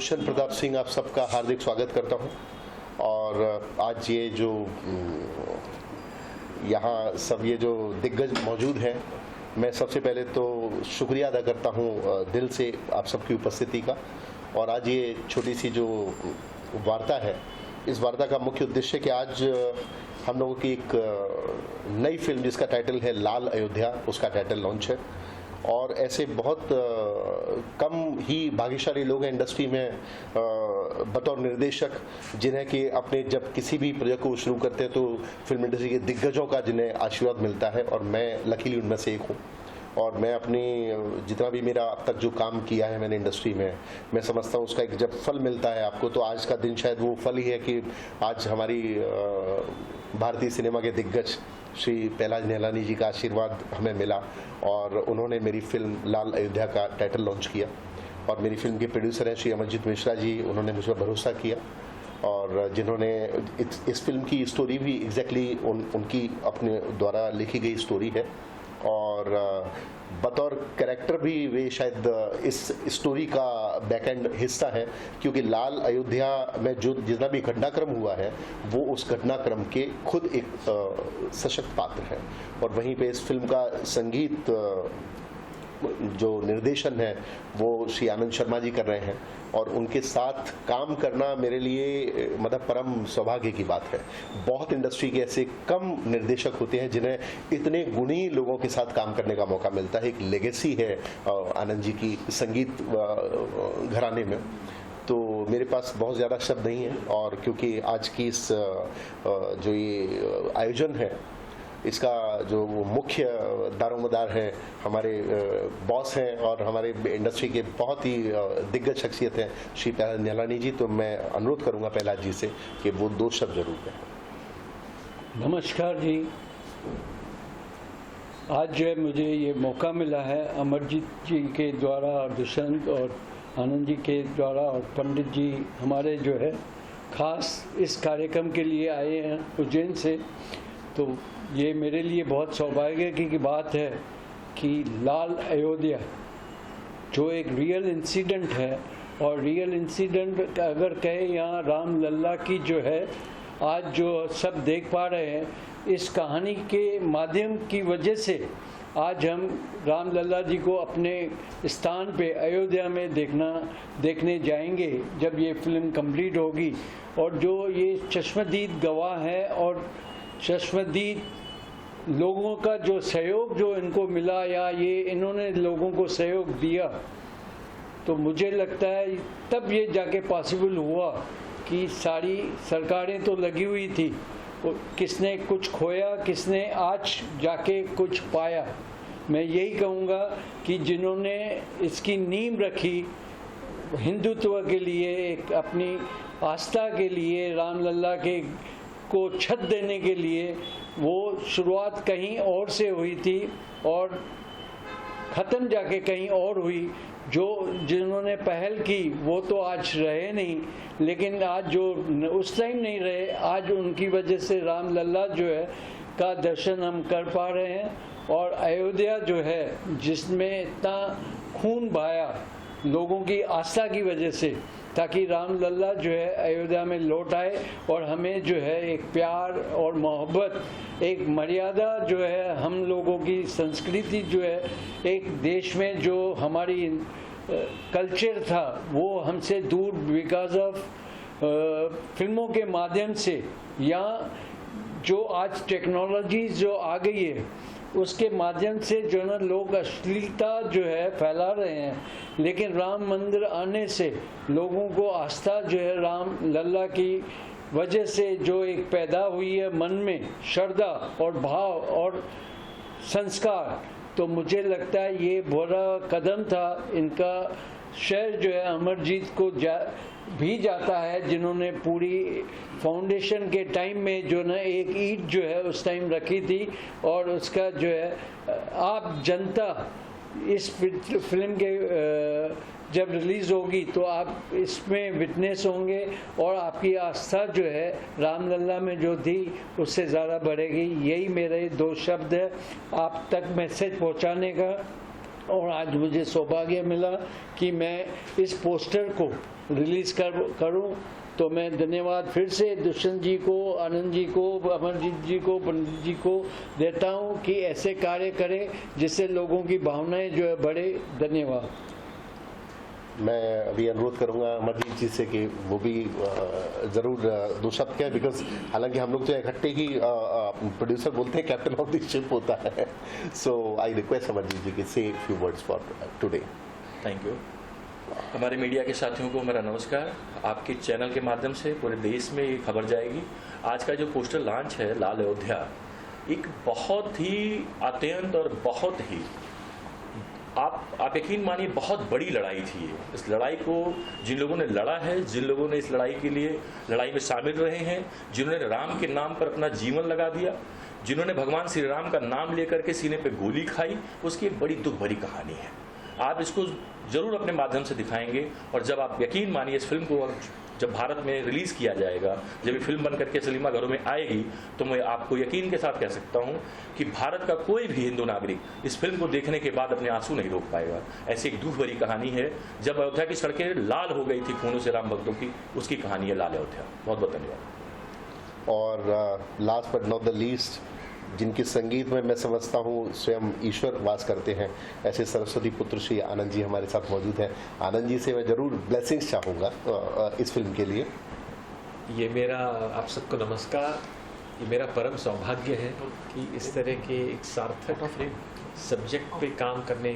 दर्शन प्रताप सिंह आप सबका हार्दिक स्वागत करता हूं। और आज ये जो यहाँ सब ये जो दिग्गज मौजूद हैं, मैं सबसे पहले तो शुक्रिया अदा करता हूं दिल से आप सबकी उपस्थिति का। और आज ये छोटी सी जो वार्ता है, इस वार्ता का मुख्य उद्देश्य कि आज हम लोगों की एक नई फिल्म जिसका टाइटल है लाल अयोध्या, उसका टाइटल लॉन्च है। और ऐसे बहुत कम ही भाग्यशाली लोग हैं इंडस्ट्री में बतौर निर्देशक, जिन्हें कि अपने जब किसी भी प्रोजेक्ट को शुरू करते हैं तो फिल्म इंडस्ट्री के दिग्गजों का जिन्हें आशीर्वाद मिलता है, और मैं लकीली उनमें से एक हूँ। और मैं अपनी जितना भी मेरा अब तक जो काम किया है मैंने इंडस्ट्री में, मैं समझता हूँ उसका एक जब फल मिलता है आपको, तो आज का दिन शायद वो फल ही है कि आज हमारी भारतीय सिनेमा के दिग्गज श्री पहलाज निहलानी जी का आशीर्वाद हमें मिला और उन्होंने मेरी फिल्म लाल अयोध्या का टाइटल लॉन्च किया। और मेरी फिल्म के प्रोड्यूसर हैं श्री अमरजीत मिश्रा जी, उन्होंने मुझ पर भरोसा किया और जिन्होंने इस फिल्म की स्टोरी भी एग्जैक्टली उनकी अपने द्वारा लिखी गई स्टोरी है। और बतौर कैरेक्टर भी वे शायद इस स्टोरी का बैकएंड हिस्सा है, क्योंकि लाल अयोध्या में जो जितना भी घटनाक्रम हुआ है वो उस घटनाक्रम के खुद एक सशक्त पात्र है। और वहीं पे इस फिल्म का संगीत जो निर्देशन है वो श्री आनंद शर्मा जी कर रहे हैं, और उनके साथ काम करना मेरे लिए मतलब परम सौभाग्य की बात है। बहुत इंडस्ट्री के ऐसे कम निर्देशक होते हैं जिन्हें इतने गुणी लोगों के साथ काम करने का मौका मिलता है। एक लेगेसी है आनंद जी की संगीत घराने में। तो मेरे पास बहुत ज़्यादा शब्द नहीं है, और क्योंकि आज की इस जो ये आयोजन है, इसका जो मुख्य दारोमदार है हमारे बॉस हैं और हमारे इंडस्ट्री के बहुत ही दिग्गज शख्सियत हैं श्री पहलाज निहलानी जी, तो मैं अनुरोध करूंगा पहलाज जी से कि वो दो शब्द जरूर कहें। नमस्कार जी। आज जो है मुझे ये मौका मिला है अमरजीत जी के द्वारा और दुष्यंत और आनंद जी के द्वारा और पंडित जी हमारे जो है खास इस कार्यक्रम के लिए आए हैं उज्जैन से। तो ये मेरे लिए बहुत सौभाग्य की बात है कि लाल अयोध्या जो एक रियल इंसिडेंट है, और रियल इंसिडेंट अगर कहे यहाँ राम लल्ला की जो है आज जो सब देख पा रहे हैं, इस कहानी के माध्यम की वजह से आज हम राम लल्ला जी को अपने स्थान पे अयोध्या में देखने जाएंगे जब ये फिल्म कंप्लीट होगी। और जो ये चश्मदीद गवाह है और चश्मदीद लोगों का जो सहयोग जो इनको मिला, या ये इन्होंने लोगों को सहयोग दिया, तो मुझे लगता है तब ये जाके पॉसिबल हुआ कि सारी सरकारें तो लगी हुई थी, किसने कुछ खोया, किसने आज जाके कुछ पाया। मैं यही कहूँगा कि जिन्होंने इसकी नींव रखी हिंदुत्व के लिए, एक अपनी आस्था के लिए, राम लल्ला के को छत देने के लिए, वो शुरुआत कहीं और से हुई थी और ख़त्म जाके कहीं और हुई। जो जिन्होंने पहल की वो तो आज रहे नहीं, लेकिन आज जो उस टाइम नहीं रहे, आज उनकी वजह से राम लल्ला जो है का दर्शन हम कर पा रहे हैं। और अयोध्या जो है जिसमें इतना खून बहाया लोगों की आस्था की वजह से, ताकि राम लल्ला जो है अयोध्या में लौट आए और हमें जो है एक प्यार और मोहब्बत, एक मर्यादा जो है, हम लोगों की संस्कृति जो है, एक देश में जो हमारी कल्चर था वो हमसे दूर बिकॉज ऑफ फिल्मों के माध्यम से, या जो आज टेक्नोलॉजी जो आ गई है उसके माध्यम से जो ना लोग अश्लीलता जो है फैला रहे हैं। लेकिन राम मंदिर आने से लोगों को आस्था जो है राम लल्ला की वजह से जो एक पैदा हुई है मन में, श्रद्धा और भाव और संस्कार, तो मुझे लगता है ये बड़ा कदम था। इनका श्रेय जो है अमरजीत को भी जाता है, जिन्होंने पूरी फाउंडेशन के टाइम में जो ना एक ईंट जो है उस टाइम रखी थी, और उसका जो है आप जनता इस फिल्म के जब रिलीज़ होगी तो आप इसमें विटनेस होंगे, और आपकी आस्था जो है रामलला में जो थी उससे ज़्यादा बढ़ेगी। यही मेरे दो शब्द है आप तक मैसेज पहुंचाने का। और आज मुझे सौभाग्य मिला कि मैं इस पोस्टर को रिलीज़ करूं। तो मैं धन्यवाद फिर से दुष्यंत जी को, आनंद जी को, अमरजीत जी को, पंडित जी को देता हूं कि ऐसे कार्य करें जिससे लोगों की भावनाएं जो है बढ़े। धन्यवाद। मैं अभी अनुरोध करूंगा अमरजीत जी से कि वो भी ज़रूर दो शब्द कहें, बिकॉज हालांकि हम लोग तो इकट्ठे ही प्रोड्यूसर बोलते हैं, कैप्टन ऑफ द शिप होता है। सो आई रिक्वेस्ट अमरजीत जी कि से few words for today. Thank you. हमारे मीडिया के साथियों को मेरा नमस्कार। आपके चैनल के माध्यम से पूरे देश में ये खबर जाएगी। आज का जो पोस्टर लॉन्च है लाल अयोध्या, एक बहुत ही अत्यंत और बहुत ही आप यकीन मानिए बहुत बड़ी लड़ाई थी ये। इस लड़ाई को जिन लोगों ने लड़ा है, जिन लोगों ने इस लड़ाई के लिए लड़ाई में शामिल रहे हैं, जिन्होंने राम के नाम पर अपना जीवन लगा दिया, जिन्होंने भगवान श्री राम का नाम लेकर के सीने पे गोली खाई, उसकी एक बड़ी दुख भरी कहानी है। आप इसको जरूर अपने माध्यम से दिखाएंगे और जब आप यकीन मानिए इस फिल्म को जब भारत में रिलीज किया जाएगा, जब ये फिल्म बन करके सिनेमा घरों में आएगी, तो मैं आपको यकीन के साथ कह सकता हूं कि भारत का कोई भी हिंदू नागरिक इस फिल्म को देखने के बाद अपने आंसू नहीं रोक पाएगा। ऐसी एक दुख भरी कहानी है। जब अयोध्या की सड़कें लाल हो गई थी खूनों से राम भक्तों की, उसकी कहानी है लाल अयोध्या। बहुत बहुत धन्यवाद। और last but not the least, जिनके संगीत में मैं समझता हूँ स्वयं ईश्वर वास करते हैं, ऐसे सरस्वती पुत्र श्री आनंद जी हमारे साथ मौजूद हैं। आनंद जी से मैं जरूर ब्लेसिंग्स चाहूँगा इस फिल्म के लिए। ये मेरा आप सबको नमस्कार। ये मेरा परम सौभाग्य है कि इस तरह के एक सार्थक सब्जेक्ट पे काम करने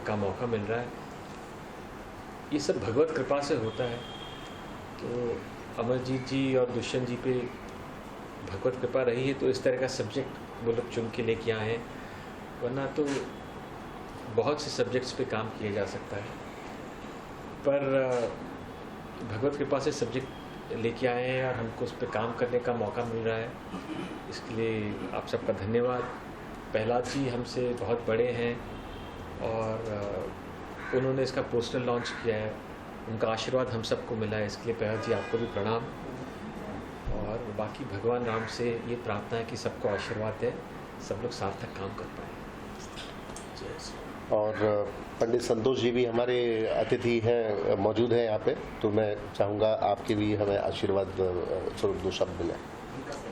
का मौका मिल रहा है। ये सब भगवत कृपा से होता है। तो अमरजीत जी और दुष्यंत जी पे भगवत कृपा रही है तो इस तरह का सब्जेक्ट वो लोग चुन के लेके आए हैं, वरना तो बहुत से सब्जेक्ट्स पे काम किया जा सकता है, पर भगवत कृपा से सब्जेक्ट लेके आए हैं और हमको उस पर काम करने का मौका मिल रहा है। इसके लिए आप सबका धन्यवाद। प्रहलाद जी हमसे बहुत बड़े हैं और उन्होंने इसका पोस्टर लॉन्च किया है, उनका आशीर्वाद हम सबको मिला है, इसके लिए प्रहलाद जी आपको भी प्रणाम। और बाकी भगवान राम से ये प्रार्थना है कि सबको आशीर्वाद दे, सब लोग सार्थक काम कर पाए। और पंडित संतोष जी भी हमारे अतिथि हैं, मौजूद हैं यहाँ पे, तो मैं चाहूँगा आपके भी हमें आशीर्वाद स्वरूप दो शब्द मिले।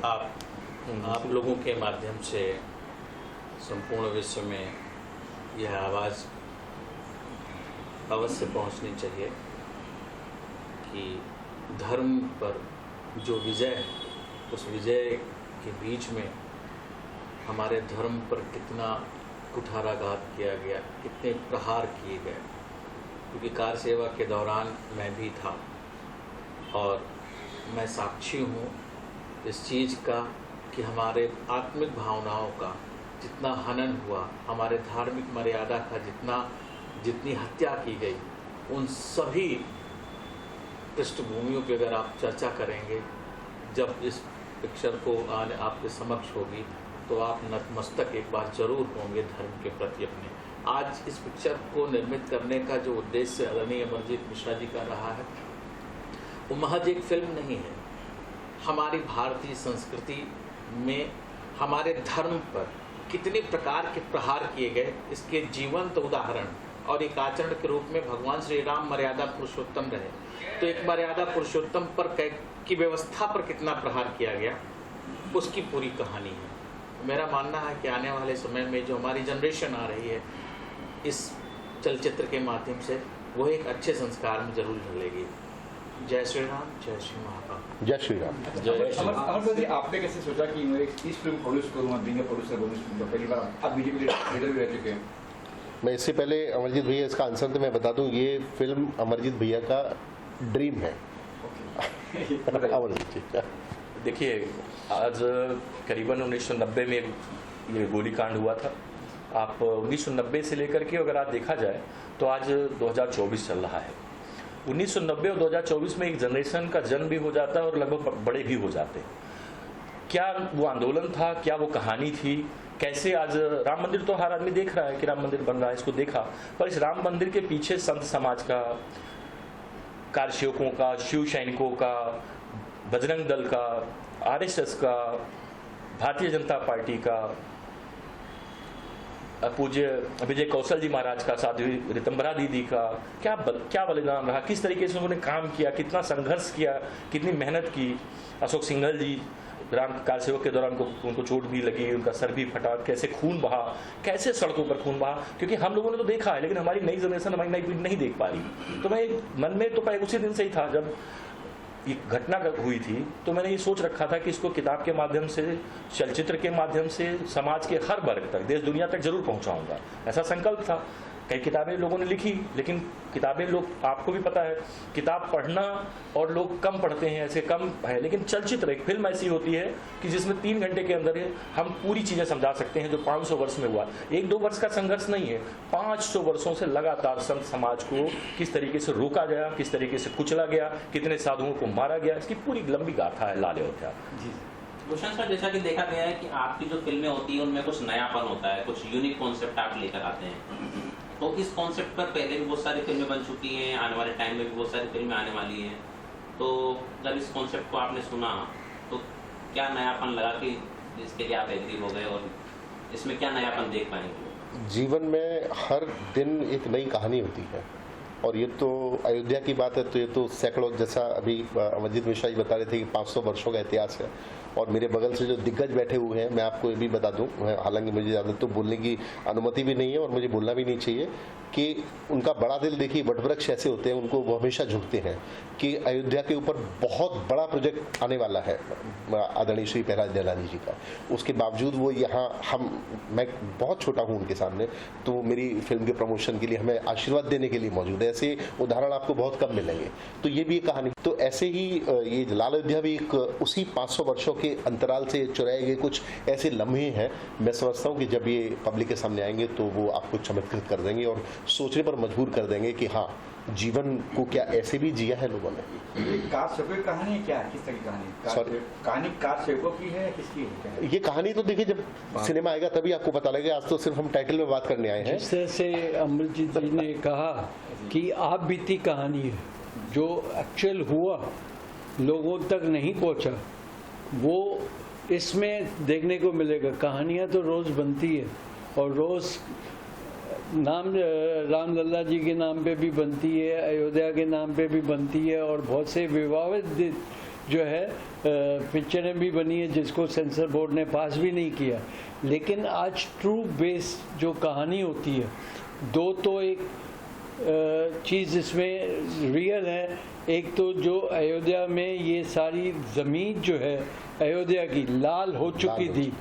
आप लोगों के माध्यम से संपूर्ण विश्व में यह आवाज़ अवश्य पहुँचनी चाहिए कि धर्म पर जो विजय है, उस विजय के बीच में हमारे धर्म पर कितना कुठाराघात किया गया, कितने प्रहार किए गए। क्योंकि कार सेवा के दौरान मैं भी था और मैं साक्षी हूँ इस चीज़ का कि हमारे आत्मिक भावनाओं का जितना हनन हुआ, हमारे धार्मिक मर्यादा का जितनी हत्या की गई, उन सभी पृष्ठभूमियों की अगर आप चर्चा करेंगे, जब इस पिक्चर को आने आपके समक्ष होगी, तो आप नतमस्तक एक बार जरूर होंगे धर्म के प्रति अपने। आज इस पिक्चर को निर्मित करने का जो उद्देश्य आदरणीय अमरजीत मिश्रा जी का रहा है, वो महज एक फिल्म नहीं है। हमारी भारतीय संस्कृति में हमारे धर्म पर कितने प्रकार के प्रहार किए गए, इसके जीवंत उदाहरण और एक आचरण के रूप में भगवान श्री राम मर्यादा पुरुषोत्तम रहे, तो एक मर्यादा पुरुषोत्तम पर की व्यवस्था पर कितना प्रहार किया गया, उसकी पूरी कहानी है। मेरा मानना है कि आने वाले समय में जो हमारी जनरेशन आ रही है, इस चलचित्र के माध्यम से वो एक अच्छे संस्कार में जरूर ढलेगी। जय श्री राम, जय श्री महाकाल। जय श्री राम। आपने कैसे सोचा कि मैं इस फिल्म प्रोड्यूस करूँगा, बीइंग अ प्रोड्यूसर बनूँ? पहली बार आप बीजेपी लीडर भी रह चुके हैं। मैं इससे पहले अमरजीत भैया इसका आंसर तो मैं बता दूं, ये फिल्म अमरजीत भैया का ड्रीम है। अमरजीत जी, देखिए, आज करीबन 1990 में ये गोलीकांड हुआ था। आप 1990 से लेकर के अगर आज देखा जाए तो आज 2024 चल रहा है। 1990 और 2024 में एक जनरेशन का जन्म भी हो जाता है और लगभग बड़े भी हो जाते हैं। क्या वो आंदोलन था, क्या वो कहानी थी, कैसे आज राम मंदिर तो हर आदमी देख रहा है कि राम मंदिर बन रहा है, इसको देखा, पर इस राम मंदिर के पीछे संत समाज का, कारसेवकों का, शिव सैनिकों का, बजरंग दल का, आरएसएस का, भारतीय जनता पार्टी का, पूज्य विजय कौशल जी महाराज का, साध्वी ऋतंबरा दीदी का क्या बलिदान रहा, किस तरीके से उन्होंने काम किया, कितना संघर्ष किया, कितनी मेहनत की। अशोक सिंघल जी, ग्राम कार सेवक के दौरान उनको चोट भी लगी, उनका सर भी फटा, कैसे खून बहा, कैसे सड़कों पर खून बहा, क्योंकि हम लोगों ने तो देखा है लेकिन हमारी नई जनरेशन, हमारी नई पीढ़ी नहीं देख पा रही। तो मैं मन में तो उसी दिन से ही था जब ये घटना हुई थी, तो मैंने ये सोच रखा था कि इसको किताब के माध्यम से, चलचित्र के माध्यम से समाज के हर वर्ग तक, देश दुनिया तक जरूर पहुंचाऊंगा, ऐसा संकल्प था। कई किताबें लोगों ने लिखी, लेकिन किताबें लोग, आपको भी पता है, किताब पढ़ना और लोग कम पढ़ते हैं, ऐसे कम है। लेकिन चलचित्र, एक फिल्म ऐसी होती है कि जिसमें 3 घंटे के अंदर हम पूरी चीज़ें समझा सकते हैं जो 500 वर्ष में हुआ। 1-2 वर्ष का संघर्ष नहीं है, 500 वर्षों से लगातार संत समाज को किस तरीके से रोका गया, किस तरीके से कुचला गया, कितने साधुओं को मारा गया, इसकी पूरी लंबी गाथा है लाल अयोध्या। भूषण सर, जैसा कि देखा गया है कि आपकी जो फिल्में होती है उनमें कुछ नयापन होता है, कुछ यूनिक कॉन्सेप्ट आप लेकर आते हैं। तो इस कॉन्सेप्ट पर पहले भी बहुत सारी फिल्में बन चुकी हैं, आने वाले टाइम में भी बहुत सारी फिल्में आने वाली हैं। तो जब इस कॉन्सेप्ट को आपने सुना तो क्या नयापन लगा कि इसके लिए आप एग्री हो गए, और इसमें क्या नयापन देख पाएंगे? जीवन में हर दिन एक नई कहानी होती है, और ये तो अयोध्या की बात है तो ये तो सैकड़ों, जैसा अभी अमरजीत मिश्रा जी बता रहे थे कि 500 वर्षों का इतिहास है। और मेरे बगल से जो दिग्गज बैठे हुए हैं, मैं आपको ये भी बता दूं, हालांकि मुझे ज़्यादा तो बोलने की अनुमति भी नहीं है और मुझे बोलना भी नहीं चाहिए, कि उनका बड़ा दिल, देखिए वटवृक्ष ऐसे होते हैं, उनको वो हमेशा झुकते हैं कि अयोध्या के ऊपर बहुत बड़ा प्रोजेक्ट आने वाला है आदरणीय श्री प्रहलाद जैलानी जी का। उसके बावजूद वो यहाँ, मैं बहुत छोटा हूँ उनके सामने, तो मेरी फिल्म के प्रमोशन के लिए हमें आशीर्वाद देने के लिए मौजूद है। ऐसे उदाहरण आपको बहुत कम मिलेंगे। तो ये भी एक कहानी, तो ऐसे ही ये लाल अयोध्या भी एक उसी 500 वर्षों के अंतराल से चुराए गए कुछ ऐसे लम्हे हैं। मैं समझता हूँ कि जब ये पब्लिक के सामने आएंगे तो वो आपको चमत्कृत कर देंगे और सोचने पर मजबूर कर देंगे कि हाँ, जीवन को क्या ऐसे भी जिया है लोगों ने। कार सेवकों की कहानी है क्या, किस तरह की कहानी? कहानी कार सेवकों की है, किसकी है? ये कहानी तो देखिए जब सिनेमा आएगा तभी आपको पता लगेगा। आज तो सिर्फ हम टाइटल में बात करने आए हैं। जिस तरह से अमरजीत जी ने कहा कि आप बीती कहानी है, जो एक्चुअल हुआ लोगों तक नहीं पहुंचा, वो इसमें देखने को मिलेगा। कहानियाँ तो रोज़ बनती है और रोज़ रामलला जी के नाम पे भी बनती है, अयोध्या के नाम पे भी बनती है, और बहुत से विवादित जो है पिक्चरें भी बनी है जिसको सेंसर बोर्ड ने पास भी नहीं किया। लेकिन आज ट्रू बेस जो कहानी होती है, दो तो एक चीज़ इसमें रियल है। एक तो जो अयोध्या में ये सारी ज़मीन जो है अयोध्या की लाल हो चुकी थी,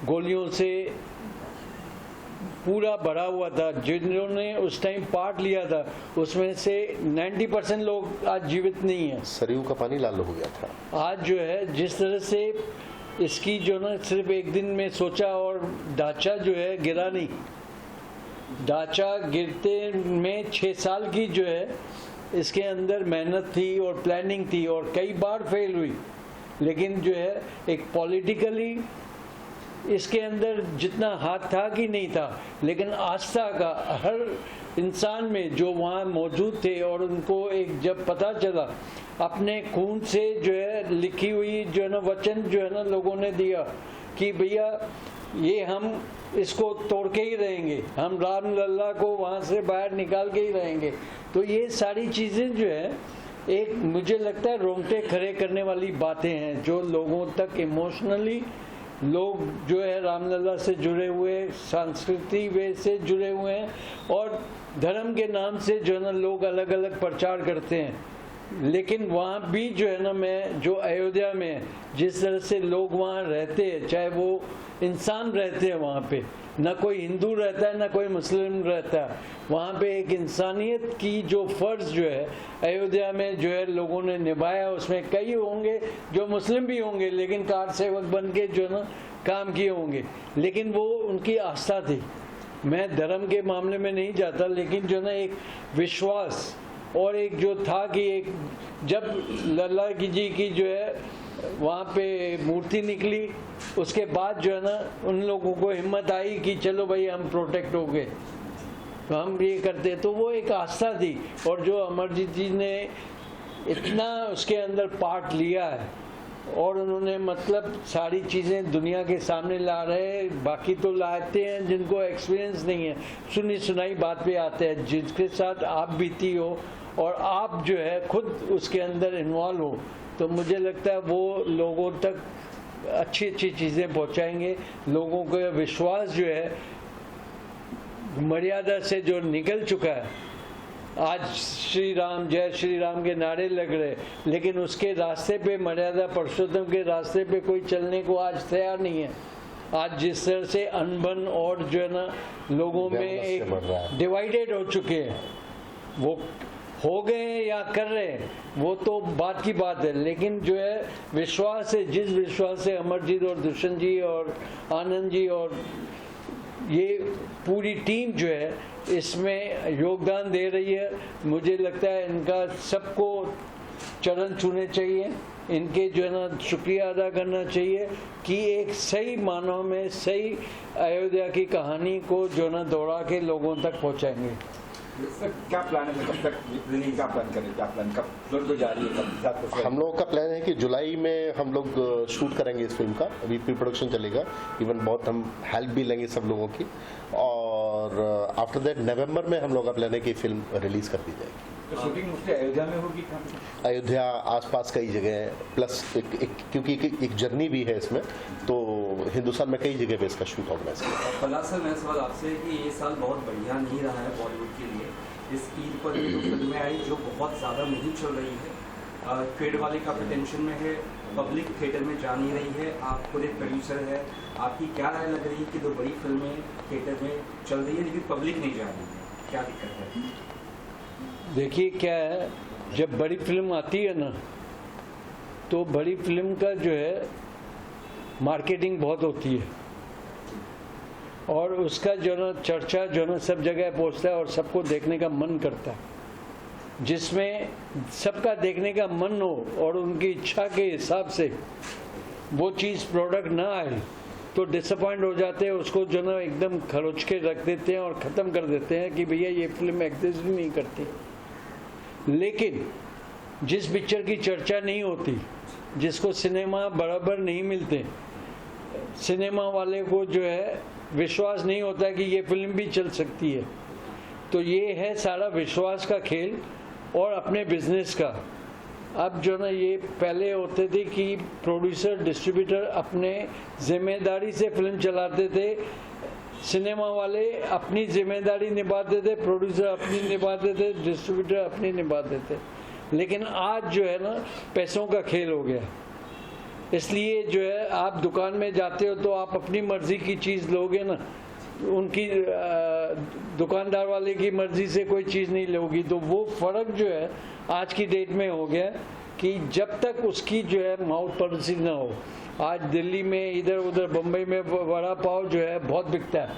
गोलियों से पूरा भरा हुआ था। जिन्होंने उस टाइम पार्ट लिया था उसमें से 90% लोग आज जीवित नहीं है। सरयू का पानी लाल हो गया था। आज जो है जिस तरह से इसकी जो ना सिर्फ एक दिन में सोचा और ढांचा जो है गिरा नहीं, ढांचा गिरते में 6 साल की जो है इसके अंदर मेहनत थी और प्लानिंग थी और कई बार फेल हुई। लेकिन जो है एक पॉलिटिकली इसके अंदर जितना हाथ था कि नहीं था, लेकिन आस्था का हर इंसान में जो वहाँ मौजूद थे, और उनको एक जब पता चला अपने खून से जो है लिखी हुई जो है ना वचन जो है ना लोगों ने दिया कि भैया ये हम इसको तोड़ के ही रहेंगे, हम रामलला को वहाँ से बाहर निकाल के ही रहेंगे। तो ये सारी चीज़ें जो है एक मुझे लगता है रोंगटे खड़े करने वाली बातें हैं जो लोगों तक इमोशनली लोग जो है रामलला से जुड़े हुए, सांस्कृतिक वे से जुड़े हुए हैं, और धर्म के नाम से जो है ना लोग अलग अलग प्रचार करते हैं। लेकिन वहाँ भी जो है ना मैं जो अयोध्या में जिस तरह से लोग वहाँ रहते हैं, चाहे वो इंसान रहते हैं वहाँ पे, ना कोई हिंदू रहता है ना कोई मुस्लिम रहता है, वहाँ पे एक इंसानियत की जो फ़र्ज़ जो है अयोध्या में जो है लोगों ने निभाया। उसमें कई होंगे जो मुस्लिम भी होंगे लेकिन कार सेवक बन के जो है ना काम किए होंगे, लेकिन वो उनकी आस्था थी। मैं धर्म के मामले में नहीं जाता, लेकिन जो ना एक विश्वास और एक जो था कि एक जब लल्ला जी की जो है वहाँ पे मूर्ति निकली, उसके बाद जो है ना उन लोगों को हिम्मत आई कि चलो भाई हम प्रोटेक्ट हो गए, तो हम ये करते। तो वो एक आस्था थी, और जो अमरजीत जी ने इतना उसके अंदर पार्ट लिया है और उन्होंने मतलब सारी चीज़ें दुनिया के सामने ला रहे हैं। बाकी तो लाते हैं जिनको एक्सपीरियंस नहीं है, सुनी सुनाई बात पे आते हैं, जिसके साथ आप बीती हो और आप जो है खुद उसके अंदर इन्वॉल्व हो, तो मुझे लगता है वो लोगों तक अच्छी अच्छी चीज़ें पहुंचाएंगे। लोगों का विश्वास जो है मर्यादा से जो निकल चुका है, आज श्री राम जय श्री राम के नारे लग रहे, लेकिन उसके रास्ते पे, मर्यादा पुरुषोत्तम के रास्ते पे कोई चलने को आज तैयार नहीं है। आज जिस तरह से अनबन और जो है ना लोगों में एक डिवाइडेड हो चुके हैं, वो हो गए हैं या कर रहे हैं वो तो बात की बात है, लेकिन जो है विश्वास है, जिस विश्वास से अमरजीत और दुष्यंत जी और आनंद जी और ये पूरी टीम जो है इसमें योगदान दे रही है, मुझे लगता है इनका सबको चरण छूने चाहिए, इनके जो है ना शुक्रिया अदा करना चाहिए कि एक सही मानव में सही अयोध्या की कहानी को जो ना दोहरा के लोगों तक पहुंचाएंगे। सर क्या प्लान है, कब तक रिलीज का प्लान करें, क्या प्लान, कब फिल्म को जारी है, कब हम लोगों का प्लान है कि जुलाई में हम लोग शूट करेंगे इस फिल्म का, अभी प्री प्रोडक्शन चलेगा, इवन बहुत हम हेल्प भी लेंगे सब लोगों की, और आफ्टर दैट नवंबर में हम लोग का प्लान है कि फिल्म रिलीज कर दी जाएगी। तो शूटिंग मुझसे अयोध्या में होगी? अयोध्या आसपास कई जगह है, प्लस क्योंकि एक जर्नी भी है इसमें, तो हिंदुस्तान में कई जगह पे इसका शूट ऑर्गेनाइज किया। प्रहलाद सर, मेरा सवाल आपसे कि ये साल बहुत बढ़िया नहीं रहा है बॉलीवुड के लिए। इस ईद पर ये दो फिल्में आई जो बहुत ज़्यादा नहीं चल रही है, फेड वाले काफ़ी टेंशन में है, पब्लिक थिएटर में जा नहीं रही है, आप खुद एक प्रोड्यूसर है, आपकी क्या राय लग रही है कि दो बड़ी फिल्में थिएटर में चल रही है लेकिन पब्लिक नहीं जा रही है, क्या दिक्कत है? देखिए क्या है, जब बड़ी फिल्म आती है ना तो बड़ी फिल्म का जो है मार्केटिंग बहुत होती है और उसका जो ना चर्चा जो ना सब जगह पहुंचता है और सबको देखने का मन करता है। जिसमें सबका देखने का मन हो और उनकी इच्छा के हिसाब से वो चीज़ प्रोडक्ट ना आए तो डिसअपॉइंट हो जाते हैं, उसको जो ना एकदम खरोच के रख देते हैं और ख़त्म कर देते हैं कि भैया ये फिल्म एग्जिस्ट भी नहीं करती। लेकिन जिस पिक्चर की चर्चा नहीं होती, जिसको सिनेमा बराबर नहीं मिलते, सिनेमा वाले को जो है विश्वास नहीं होता कि ये फिल्म भी चल सकती है, तो ये है सारा विश्वास का खेल और अपने बिजनेस का। अब जो ना ये पहले होते थे कि प्रोड्यूसर डिस्ट्रीब्यूटर अपने जिम्मेदारी से फिल्म चलाते थे, सिनेमा वाले अपनी जिम्मेदारी निभाते थे, प्रोड्यूसर अपनी निभाते थे, डिस्ट्रीब्यूटर अपनी निभाते थे। लेकिन आज जो है ना पैसों का खेल हो गया, इसलिए जो है आप दुकान में जाते हो तो आप अपनी मर्जी की चीज़ लोगे ना, उनकी दुकानदार वाले की मर्जी से कोई चीज़ नहीं लोगी। तो वो फ़र्क जो है आज की डेट में हो गया कि जब तक उसकी जो है माउथ पॉलिसी ना हो। आज दिल्ली में इधर उधर बम्बई में वड़ा पाव जो है बहुत बिकता है,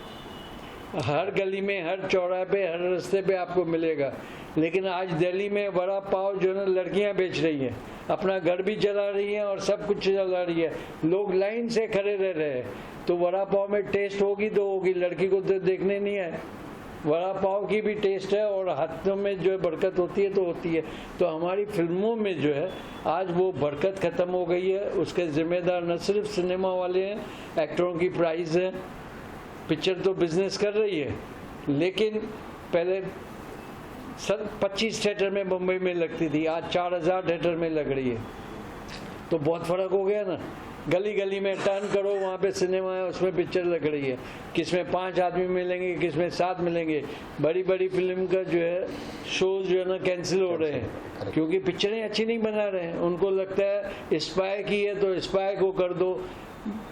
हर गली में, हर चौराहे पे, हर रास्ते पे आपको मिलेगा। लेकिन आज दिल्ली में वड़ा पाव जो है लड़कियां बेच रही हैं, अपना घर भी चला रही हैं और सब कुछ चला रही है, लोग लाइन से खड़े रह रहे हैं। तो वड़ा पाव में टेस्ट होगी तो होगी, लड़की को तो देखने नहीं आए, वड़ा पाव की भी टेस्ट है और हाथों में जो है बरकत होती है तो होती है। तो हमारी फिल्मों में जो है आज वो बरकत ख़त्म हो गई है, उसके ज़िम्मेदार न सिर्फ सिनेमा वाले हैं, एक्टरों की प्राइस है, पिक्चर तो बिजनेस कर रही है, लेकिन पहले 25 थिएटर में मुंबई में लगती थी, आज 4000 थिएटर में लग रही है। तो बहुत फ़र्क हो गया ना। गली गली में टर्न करो, वहाँ पे सिनेमा है, उसमें पिक्चर लग रही है, किसमें 5 आदमी मिलेंगे, किसमें 7 मिलेंगे। बड़ी बड़ी फिल्म का जो है शोज जो है ना कैंसिल हो रहे हैं क्योंकि पिक्चरें अच्छी नहीं बना रहे हैं। उनको लगता है स्पाई की है तो स्पाई को कर दो,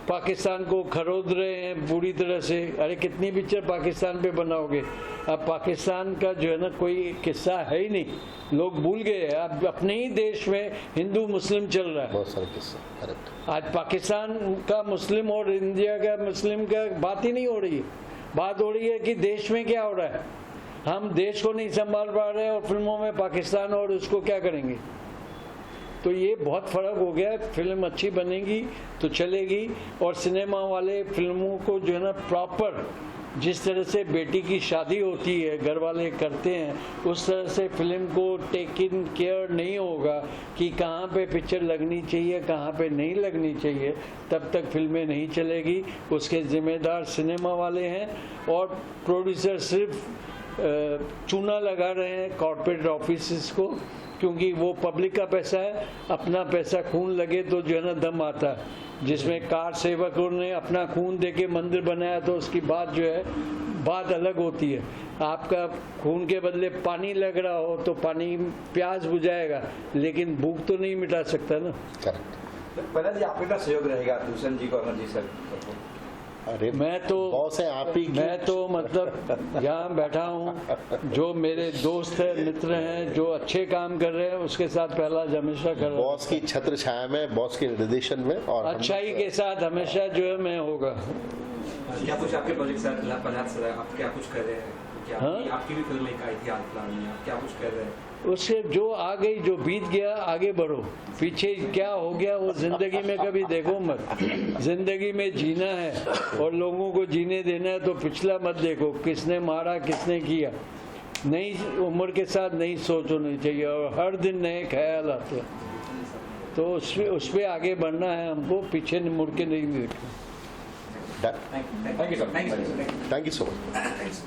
पाकिस्तान को खरोद रहे हैं पूरी तरह से। अरे कितनी पिक्चर पाकिस्तान पे बनाओगे, अब पाकिस्तान का जो है ना कोई किस्सा है ही नहीं, लोग भूल गए। अब अपने ही देश में हिंदू मुस्लिम चल रहा है, बहुत सारे किस्से। करेक्ट। आज पाकिस्तान का मुस्लिम और इंडिया का मुस्लिम का बात ही नहीं हो रही है, बात हो रही है कि देश में क्या हो रहा है। हम देश को नहीं संभाल पा रहे हैं और फिल्मों में पाकिस्तान और उसको क्या करेंगे। तो ये बहुत फ़र्क हो गया है। फिल्म अच्छी बनेगी तो चलेगी और सिनेमा वाले फिल्मों को जो है ना प्रॉपर जिस तरह से बेटी की शादी होती है घर वाले करते हैं, उस तरह से फिल्म को टेक इन केयर नहीं होगा कि कहाँ पे पिक्चर लगनी चाहिए कहाँ पे नहीं लगनी चाहिए, तब तक फिल्में नहीं चलेगी। उसके जिम्मेदार सिनेमा वाले हैं और प्रोड्यूसर सिर्फ चूना लगा रहे हैं कॉर्पोरेट ऑफिस को, क्योंकि वो पब्लिक का पैसा है। अपना पैसा खून लगे तो जो है ना दम आता है। जिसमें कार सेवकों ने अपना खून देके मंदिर बनाया तो उसकी बात जो है बात अलग होती है। आपका खून के बदले पानी लग रहा हो तो पानी प्यास बुझाएगा, लेकिन भूख तो नहीं मिटा सकता ना। करेक्ट। पहला जी आपका सहयोग रहेगा दूषण जी को, अमर जी सर को? अरे मैं तो बॉस है आप ही की। मैं तो मतलब यहाँ बैठा हूँ, जो मेरे दोस्त हैं मित्र हैं जो अच्छे काम कर रहे हैं उसके साथ पहला हमेशा कर रहा हूँ। बॉस की छत्र छाया में, बॉस के निर्देशन में और अच्छाई के साथ हमेशा जो है मैं होगा। क्या कुछ आपके प्रोजेक्ट सर प्रहलाद सर आप क्या कुछ कर रहे हैं? क्या हाँ? आपकी भी फिल्म एक आई थी हाल फिलहाल में, आप क्या कुछ कर रहे हैं? उससे जो आ गई जो बीत गया आगे बढ़ो, पीछे क्या हो गया वो जिंदगी में कभी देखो मत। जिंदगी में जीना है और लोगों को जीने देना है, तो पिछला मत देखो किसने मारा किसने किया। नई उम्र के साथ नई सोच होनी चाहिए और हर दिन नए ख्याल आते हैं, तो उस पे आगे बढ़ना है हमको, पीछे मुड़ के नहीं देखना। Thank you sir. Thank you so much.